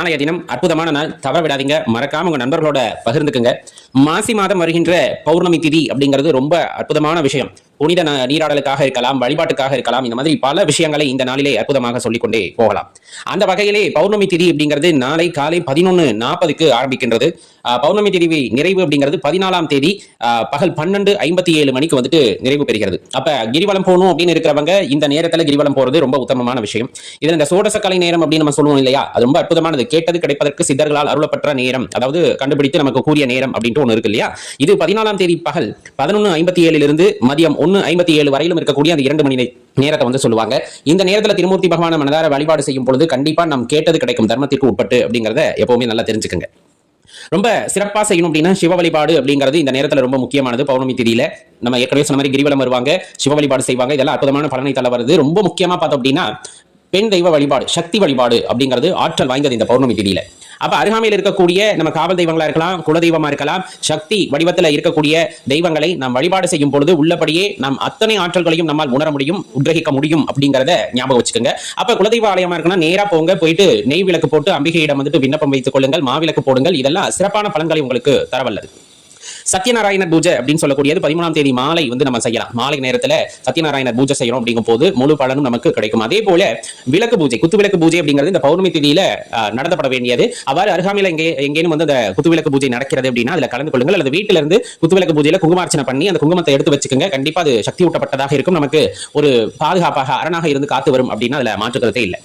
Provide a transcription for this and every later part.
நாளைய தினம் அற்புதமான நாள், தவற விடாதீங்க. மறக்காம உங்க நண்பர்களோட பகிர்ந்துக்குங்க. மாசி மாதம் வருகின்ற பௌர்ணமி திதி அப்படிங்கிறது ரொம்ப அற்புதமான விஷயம். புனித நீராடலுக்காக இருக்கலாம், வழிபாட்டுக்காக இருக்கலாம். இந்த மாதிரி பல விஷயங்களை இந்த நாளிலே அற்புதமாக சொல்லிக்கொண்டே போகலாம். அந்த வகையிலே பௌர்ணமி திதி அப்படிங்கிறது நாளை காலை 11:40க்கு ஆரம்பிக்கின்றது. பௌர்ணமி திதி நிறைவு அப்படிங்கிறது 14ஆம் தேதி பகல் 12:57 மணிக்கு வந்துட்டு நிறைவு பெறுகிறது. அப்ப கிரிவலம் போகணும் அப்படின்னு இருக்கிறவங்க இந்த நேரத்துல கிரிவலம் போறது ரொம்ப உத்தமமான விஷயம். இதுல இந்த சோடசக்கலை நேரம் அப்படின்னு நம்ம சொல்லுவோம் இல்லையா, அது ரொம்ப அற்புதமானது. கேட்டது கிடைப்பதற்கு சித்தர்களால் அருளப்பட்ட நேரம், அதாவது கண்டுபிடித்து நமக்கு கூறிய நேரம் அப்படின்ட்டு ஒன்று இருக்கு இல்லையா. இது 14ஆம் தேதி பகல் 11:57 மதியம் 1:57 வரையிலும் இருக்கக்கூடிய அந்த 2 மணி நேரத்தை வந்து சொல்லுவாங்க. இந்த நேரத்தில் திருமூர்த்தி பகவான மனதார வழிபாடு செய்யும் பொழுது கண்டிப்பா நம் கேட்டது கிடைக்கும், தர்மத்திற்கு உட்பட்டு அப்படிங்கிறத எப்பவுமே நல்லா தெரிஞ்சுக்குங்க. ரொம்ப சிறப்பா செய்யணும் அப்படின்னா சிவ வழிபாடு அப்படிங்கிறது இந்த நேரத்தில் ரொம்ப முக்கியமானது. பௌர்ணமி திதியில நம்ம ஏற்கனவே சொன்ன மாதிரி கிரிவலம் வருவாங்க, சிவ வழிபாடு செய்வாங்க. இதெல்லாம் அற்புதமான பலனை தர வருது. ரொம்ப முக்கியமா பார்த்தோம் அப்படின்னா பெண் தெய்வ வழிபாடு, சக்தி வழிபாடு அப்படிங்கிறது ஆற்றல் வாய்ந்தது இந்த பௌர்ணமி திதியில. அப்ப அருகாமையில் இருக்கக்கூடிய நம்ம காவல் தெய்வங்களா இருக்கலாம், குலதெய்வமா இருக்கலாம், சக்தி வடிவத்தில் இருக்கக்கூடிய தெய்வங்களை நாம் வழிபாடு செய்யும் பொழுது உள்ளபடியே நாம் அத்தனை ஆற்றல்களையும் நம்மால் உணர முடியும், உத்ரகிக்க முடியும் அப்படிங்கிறத ஞாபகம் வச்சுக்கோங்க. அப்ப குலதெய்வ ஆலயமா இருக்குன்னா நேரா போங்க, போயிட்டு நெய் விளக்கு போட்டு அம்பிகையிடம் வந்துட்டு விண்ணப்பம் வைத்துக் கொள்ளுங்கள், மாவிளக்கு போடுங்கள். இதெல்லாம் சிறப்பான பலன்களை உங்களுக்கு தரவல்லது. சத்யநாராயணர் பூஜை அப்படின்னு சொல்லக்கூடியது 13ஆம் தேதி மாலை வந்து நம்ம செய்யலாம். மாலை நேரத்துல சத்யநாராயணர் பூஜை செய்யறோம் அப்படிங்கும் போது முழு பலனும் நமக்கு கிடைக்கும். அதே போல விளக்கு பூஜை, குத்து விளக்கு பூஜை அப்படிங்கிறது இந்த பௌர்ணமி திதியில நடத்தப்பட வேண்டியது. அவ்வாறு அருகாமையில் எங்கேயும் வந்து அந்த குத்து விளக்கு பூஜை நடக்கிறது அப்படின்னா அதுல கலந்து கொள்ளுங்கள். அல்லது வீட்டில இருந்து குத்து விளக்கு பூஜையில குங்குமார்ச்சனை பண்ணி அந்த குங்குமத்தை எடுத்து வச்சுக்கோங்க. கண்டிப்பா அது சக்தி ஊட்டப்பட்டதாக இருக்கும், நமக்கு ஒரு பாதுகாப்பாக அரணாக இருந்து காத்து வரும் அப்படின்னா அதுல மாற்றுக்கிறதே இல்லை.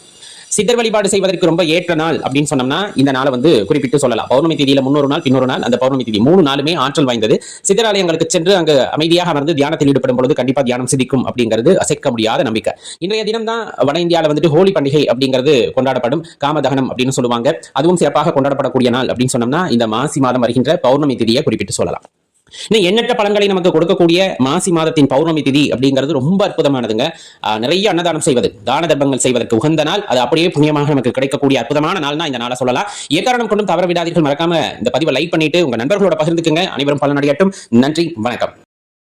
சித்தர் வழிபாடு செய்வதற்கு ரொம்ப ஏற்ற நாள் அப்படின்னு சொன்னோம்னா இந்த நாளை வந்து குறிப்பிட்டு சொல்லலாம். பௌர்ணமி திதியில முன்னொரு நாள், பின்னொரு நாள், அந்த பௌர்ணமி திதி 3 நாளுமே ஆற்றல் வாய்ந்தது. சித்தராலயங்களுக்கு சென்று அங்கு அமைதியாக அமர்ந்து தியானத்தில் ஈடுபடும் பொழுது கண்டிப்பா தியானம் சித்திக்கும் அப்படிங்கிறது அசைக்க முடியாத நம்பிக்கை. இன்றைய தினம் தான் வட இந்தியாவில் வந்துட்டு ஹோலி பண்டிகை அப்படிங்கிறது கொண்டாடப்படும். காமதகனம் அப்படின்னு சொல்லுவாங்க. அதுவும் சிறப்பாக கொண்டாடப்படக்கூடிய நாள் அப்படின்னு சொன்னோம்னா இந்த மாசி மாதம் வருகின்ற பௌர்ணமி திதியை குறிப்பிட்டு சொல்லலாம். இன்னும் எண்ணற்ற பலன்களை நமக்கு கொடுக்கக்கூடிய மாசி மாதத்தின் பௌர்ணமி திதி அப்படிங்கிறது ரொம்ப அற்புதமானதுங்க. நிறைய அன்னதானம் செய்வது, தான தர்மங்கள் செய்வதற்கு உகந்த நாள். அது அப்படியே புண்ணியமாக நமக்கு கிடைக்கக்கூடிய அற்புதமான நாள்னா இந்த நாளை சொல்லலாம். எக்காரணம் கொண்டும் தவற விடாதீர்கள். மறக்காம இந்த பதிவை லைக் பண்ணிட்டு உங்க நண்பர்களோட பகிர்ந்துக்குங்க. அனைவரும் பலனடையட்டும். நன்றி, வணக்கம்.